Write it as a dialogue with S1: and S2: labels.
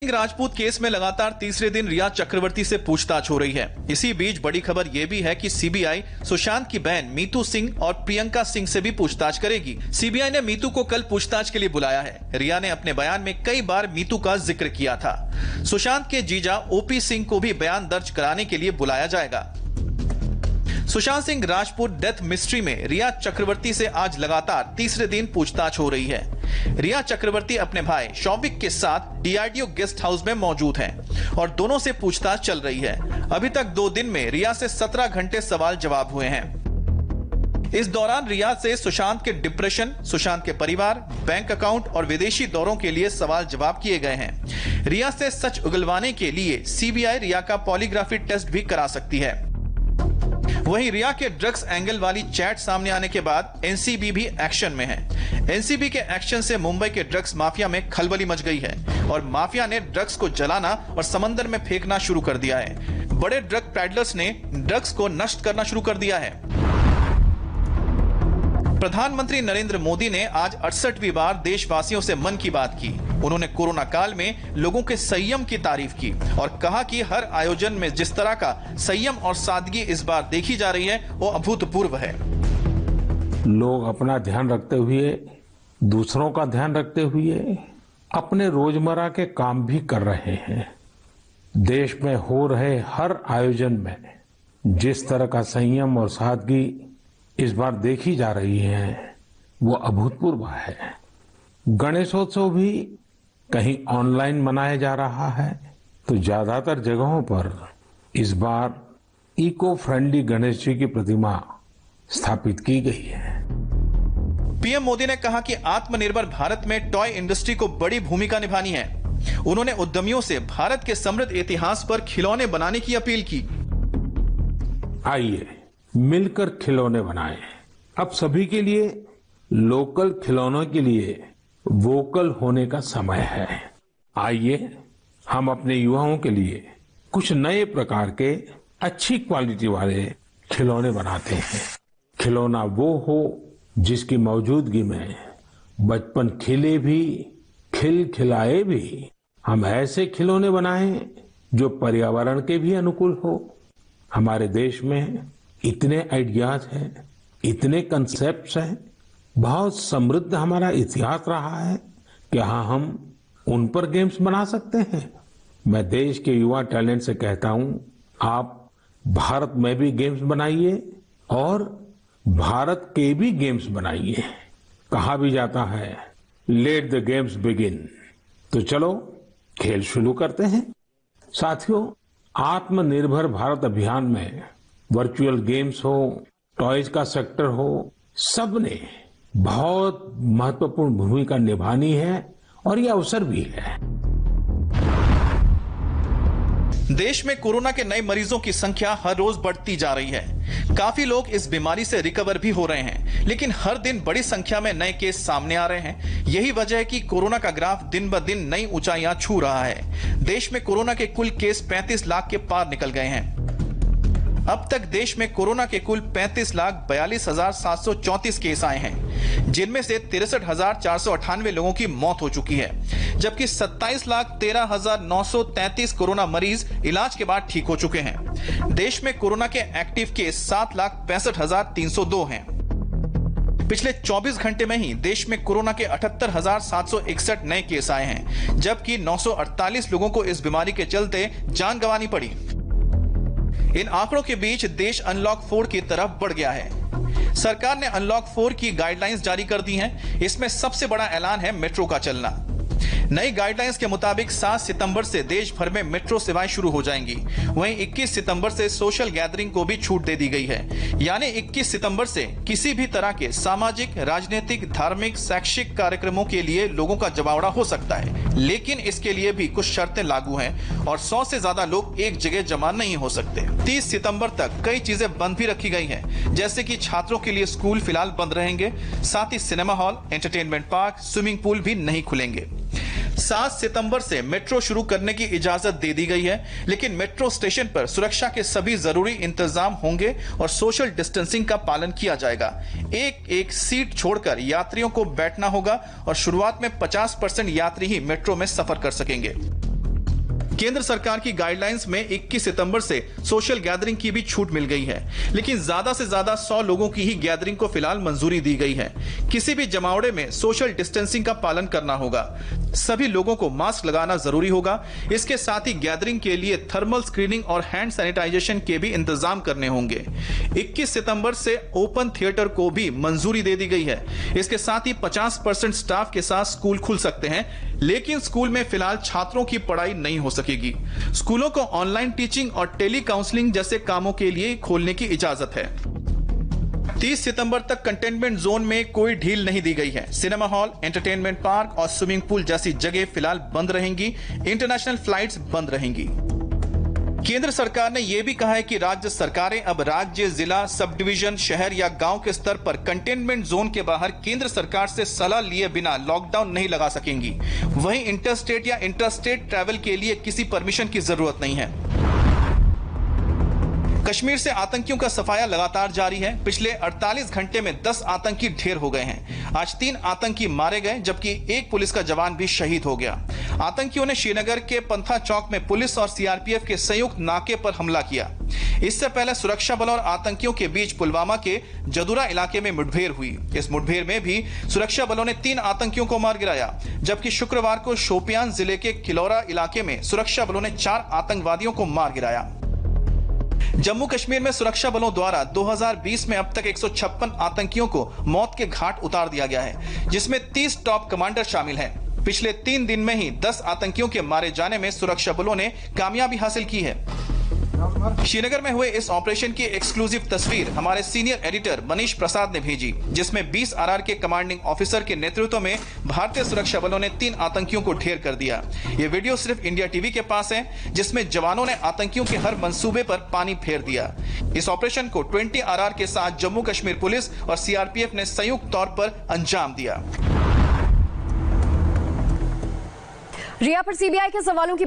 S1: Rajput case में लगातार तीसरे दिन रिया चक्रवर्ती से पूछताछ हो रही है। इसी बीच बड़ी खबर यह भी है कि सीबीआई सुशांत की बहन मीतू सिंह और प्रियंका सिंह से भी पूछताछ करेगी। सीबीआई ने मीतू को कल पूछताछ के लिए बुलाया है। रिया ने अपने बयान में कई बार मीतू का जिक्र किया था। सुशांत के जीजा ओपी सिंह को भी बयान दर्ज कराने के लिए बुलाया जाएगा। सुशांत सिंह राजपूत डेथ मिस्ट्री में रिया चक्रवर्ती से आज लगातार तीसरे दिन पूछताछ हो रही है। रिया चक्रवर्ती अपने भाई शौविक के साथ डीआरडीओ गेस्ट हाउस में मौजूद हैं और दोनों से पूछताछ चल रही है। अभी तक 2 दिन में रिया से 17 घंटे सवाल जवाब हुए हैं। इस दौरान रिया से सुशांत के डिप्रेशन, सुशांत के परिवार, बैंक अकाउंट और विदेशी दौरों के लिए सवाल जवाब किए गए हैं। रिया से सच उगलवाने के लिए सीबीआई रिया का पॉलीग्राफी टेस्ट भी करा सकती है। वहीं रिया के ड्रग्स एंगल वाली चैट सामने आने के बाद एनसीबी भी एक्शन में है। एनसीबी के एक्शन से मुंबई के ड्रग्स माफिया में खलबली मच गई है और माफिया ने ड्रग्स को जलाना और समंदर में फेंकना शुरू कर दिया है। बड़े ड्रग पैडलर्स ने ड्रग्स को नष्ट करना शुरू कर दिया है। प्रधानमंत्री नरेंद्र मोदी ने आज 68वीं बार देशवासियों से मन की बात की। उन्होंने कोरोना काल में लोगों के संयम की तारीफ की और कहा कि हर आयोजन में जिस तरह का संयम और सादगी इस बार देखी जा रही है वो अभूतपूर्व है।
S2: लोग अपना ध्यान रखते हुए, दूसरों का ध्यान रखते हुए अपने रोजमर्रा के काम भी कर रहे हैं। देश में हो रहे हर आयोजन में जिस तरह का संयम और सादगी इस बार देखी जा रही है वो अभूतपूर्व है। गणेशोत्सव भी कहीं ऑनलाइन मनाया जा रहा है तो ज्यादातर जगहों पर इस बार इको फ्रेंडली गणेश जी की प्रतिमा स्थापित की गई है।
S1: पीएम मोदी ने कहा कि आत्मनिर्भर भारत में टॉय इंडस्ट्री को बड़ी भूमिका निभानी है। उन्होंने उद्यमियों से भारत के समृद्ध इतिहास पर खिलौने बनाने की अपील की।
S2: आइए मिलकर खिलौने बनाएं। अब सभी के लिए लोकल खिलौनों के लिए वोकल होने का समय है। आइए हम अपने युवाओं के लिए कुछ नए प्रकार के अच्छी क्वालिटी वाले खिलौने बनाते हैं। खिलौना वो हो जिसकी मौजूदगी में बचपन खिले भी, खिलाए भी। हम ऐसे खिलौने बनाएं जो पर्यावरण के भी अनुकूल हो। हमारे देश में इतने आइडियाज हैं, इतने कंसेप्ट्स हैं, बहुत समृद्ध हमारा इतिहास रहा है। क्या हम उन पर गेम्स बना सकते हैं? मैं देश के युवा टैलेंट से कहता हूं, आप भारत में भी गेम्स बनाइए और भारत के भी गेम्स बनाइए। कहा भी जाता है लेट द गेम्स बिगिन। तो चलो खेल शुरू करते हैं। साथियों, आत्मनिर्भर भारत अभियान में वर्चुअल गेम्स हो, टॉयज का सेक्टर हो, सबने बहुत महत्वपूर्ण भूमिका निभानी है और यह अवसर भी है।
S1: देश में कोरोना के नए मरीजों की संख्या हर रोज बढ़ती जा रही है। काफी लोग इस बीमारी से रिकवर भी हो रहे हैं, लेकिन हर दिन बड़ी संख्या में नए केस सामने आ रहे हैं। यही वजह है कि कोरोना का ग्राफ दिन ब दिन नई ऊंचाइयां छू रहा है। देश में कोरोना के कुल केस 35 लाख के पार निकल गए हैं। अब तक देश में कोरोना के कुल 35,42,734 केस आए हैं, जिनमें से 63,498 लोगों की मौत हो चुकी है, जबकि 27,13,933 कोरोना मरीज इलाज के बाद ठीक हो चुके हैं। देश में कोरोना के एक्टिव केस 7,65,302 हैं। पिछले 24 घंटे में ही देश में कोरोना के 78,761 नए केस आए हैं, जबकि 948 लोगों को इस बीमारी के चलते जान गंवानी पड़ी। इन आंकड़ों के बीच देश अनलॉक 4 की तरफ बढ़ गया है। सरकार ने अनलॉक 4 की गाइडलाइंस जारी कर दी हैं। इसमें सबसे बड़ा ऐलान है मेट्रो का चलना। नई गाइडलाइंस के मुताबिक 7 सितंबर से देश भर में मेट्रो सेवाएं शुरू हो जाएंगी। वहीं 21 सितंबर से सोशल गैदरिंग को भी छूट दे दी गई है। यानी 21 सितंबर से किसी भी तरह के सामाजिक, राजनीतिक, धार्मिक, शैक्षिक कार्यक्रमों के लिए लोगों का जमावड़ा हो सकता है, लेकिन इसके लिए भी कुछ शर्तें लागू हैं और 100 से ज्यादा लोग एक जगह जमा नहीं हो सकते। 30 सितंबर तक कई चीजें बंद भी रखी गई हैं, जैसे कि छात्रों के लिए स्कूल फिलहाल बंद रहेंगे। साथ ही cinema hall, entertainment park, swimming pool भी नहीं खुलेंगे। 7 सितंबर से मेट्रो शुरू करने की इजाजत दे दी गई है, लेकिन मेट्रो स्टेशन पर सुरक्षा के सभी जरूरी इंतजाम होंगे और सोशल डिस्टेंसिंग का पालन किया जाएगा। एक सीट छोड़कर यात्रियों को बैठना होगा और शुरुआत में 50% यात्री ही मेट्रो में सफर कर सकेंगे। केंद्र सरकार की गाइडलाइंस में 21 सितंबर से सोशल गैदरिंग की भी छूट मिल गई है, लेकिन ज्यादा से ज्यादा 100 लोगों की ही गैदरिंग को फिलहाल मंजूरी दी गई है। किसी भी जमावड़े में सोशल डिस्टेंसिंग का पालन करना होगा। सभी लोगों को मास्क लगाना जरूरी होगा। इसके साथ ही गैदरिंग के लिए थर्मल स्क्रीनिंग और हैंड सैनिटाइजेशन के भी इंतजाम करने होंगे। 21 सितंबर से ओपन थिएटर को भी मंजूरी दे दी गई है। इसके साथ ही 50% स्टाफ के साथ स्कूल खुल सकते हैं, लेकिन स्कूल में फिलहाल छात्रों की पढ़ाई नहीं हो सकेगी। स्कूलों को ऑनलाइन टीचिंग और टेली काउंसलिंग जैसे कामों के लिए खोलने की इजाजत है। 30 सितंबर तक कंटेनमेंट जोन में कोई ढील नहीं दी गई है। सिनेमा हॉल, एंटरटेनमेंट पार्क और स्विमिंग पूल जैसी जगह फिलहाल बंद रहेंगी। इंटरनेशनल फ्लाइट्स बंद रहेंगी। केंद्र सरकार ने यह भी कहा है कि राज्य सरकारें अब राज्य, जिला, सब डिवीजन, शहर या गांव के स्तर पर कंटेनमेंट जोन के बाहर केंद्र सरकार से सलाह लिए बिना लॉकडाउन नहीं लगा सकेंगी। वहीं इंटरस्टेट या इंट्रास्टेट ट्रैवल के लिए किसी परमिशन की जरूरत नहीं है। कश्मीर से आतंकियों का सफाया लगातार जारी है। पिछले 48 घंटे में 10 आतंकी ढेर हो गए हैं। आज 3 आतंकी मारे गए, जबकि एक पुलिस का जवान भी शहीद हो गया। आतंकियों ने श्रीनगर के पंथा चौक में पुलिस और सीआरपीएफ के संयुक्त नाके पर हमला किया। इससे पहले सुरक्षा बलों और आतंकियों के बीच पुलवामा के जदुरा इलाके में मुठभेड़ हुई। इस मुठभेड़ में भी सुरक्षा बलों ने 3 आतंकियों को मार गिराया, जबकि शुक्रवार को शोपियान जिले के किलौरा इलाके में सुरक्षा बलों ने 4 आतंकवादियों को मार गिराया। जम्मू कश्मीर में सुरक्षा बलों द्वारा 2020 में अब तक 156 आतंकियों को मौत के घाट उतार दिया गया है, जिसमें 30 टॉप कमांडर शामिल हैं। पिछले 3 दिन में ही 10 आतंकियों के मारे जाने में सुरक्षा बलों ने कामयाबी हासिल की है। श्रीनगर में हुए इस ऑपरेशन की एक्सक्लूसिव तस्वीर हमारे सीनियर एडिटर मनीष प्रसाद ने भेजी, जिसमें 20 आरआर के कमांडिंग ऑफिसर के नेतृत्व में भारतीय सुरक्षा बलों ने 3 आतंकियों को ढेर कर दिया। ये वीडियो सिर्फ इंडिया टीवी के पास है, जिसमें जवानों ने आतंकियों के हर मंसूबे पर पानी फेर दिया। इस ऑपरेशन को 20 आरआर के साथ जम्मू कश्मीर पुलिस और सीआरपीएफ ने संयुक्त तौर पर अंजाम दिया।
S3: रिया पर सीबीआई के सवालों की